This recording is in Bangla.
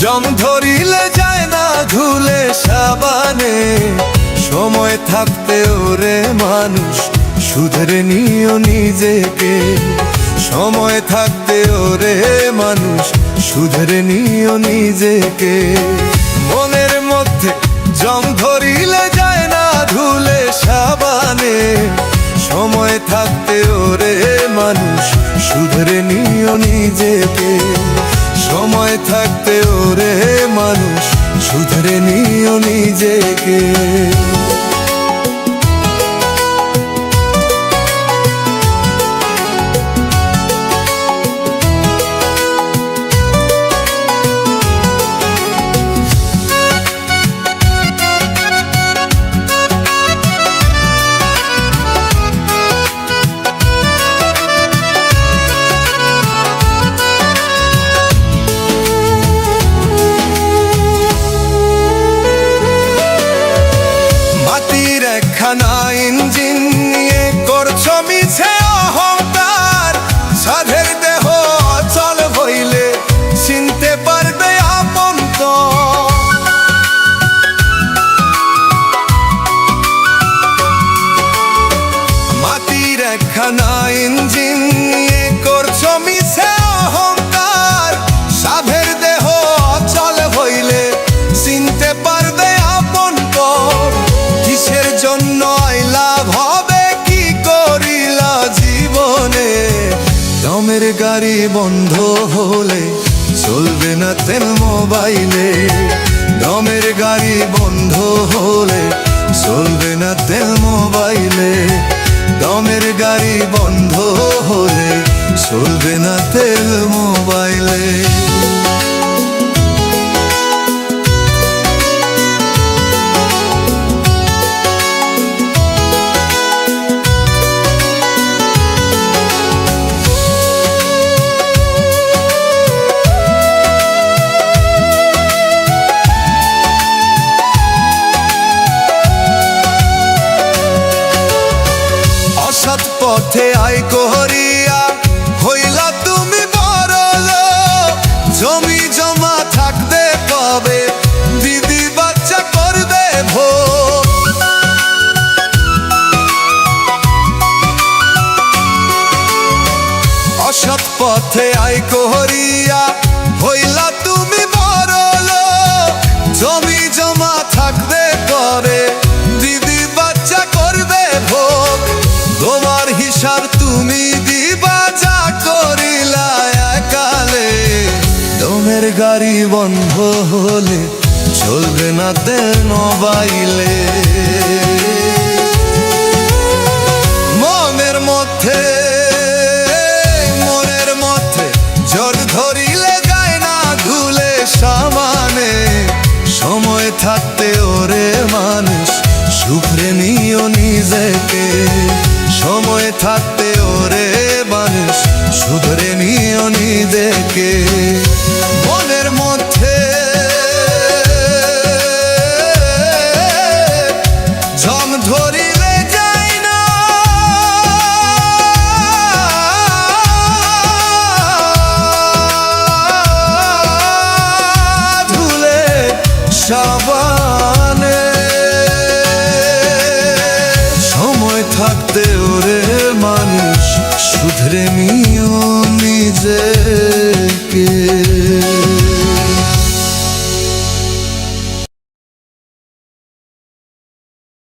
জং ধরিলে যায় না ধুলে সাবানে, সময় থাকতে ওরে মানুষ শুধরে নিও নিজেকে। সময় থাকতে ওরে মানুষ শুধরে নিও নিজেকে। মনের মধ্যে জং ধরিলে যায় না ধুলে সাবানে, সময় থাকতে ওরে মানুষ শুধরে নিও নিজেকে। সময় থাকতে ওরে মানুষ শুধরে নিও নিজেকে। একখানা ইঞ্জিন নিয়ে করছো মিছে অহংকার, সাধের দেহ অচল হইলে চিনতে পারবে আপন তো। মাটির একখানা ইঞ্জিন নিয়ে করছো মিছে অহংকার, সাধের দেহ অচল হইলে চিনতে পারবে আপন তো। কিসের জন্য লাভ হবে কি করিলা জীবনে, দমের গাড়ি বন্ধ হলে চলবে না তেল মোবাইলে। দমের গাড়ি বন্ধ হলে চলবে না তেল মোবাইলে। দমের গাড়ি বন্ধ হলে চলবে না তেল মোবাইলে। সৎ পথে আয় করিয়া হইলা তুমি বড়লোক, জমি জমা থাকবে কবে দিদি বাচ্চা করবে ভোগ। অসৎ পথে আয় করিয়া হইলা তুমি বড়লোক, জমি জমা থাকবে করে দিদি বাচ্চা করবে ভোগ। তোমার হিসাব তুমি দিবা যা করিলা একালে, দমের গাড়ি বন্ধ হলে চলবে না তেল মোবাইলে। মনের মধ্যে জোর ধরিলে যায় না ধুলে সাবানে, সময় থাকতে ওরে মানুষ শুধরে নিও নিজেকে। সময় থাকতে ওরে মানুষ শুধরে নিও নিজেকে। মনের মধ্যে জং ধরিলে যায় না ধুলে সাবানে, সময় থাকতে ওরে মানুষ শুধরে নিও নিজেকে।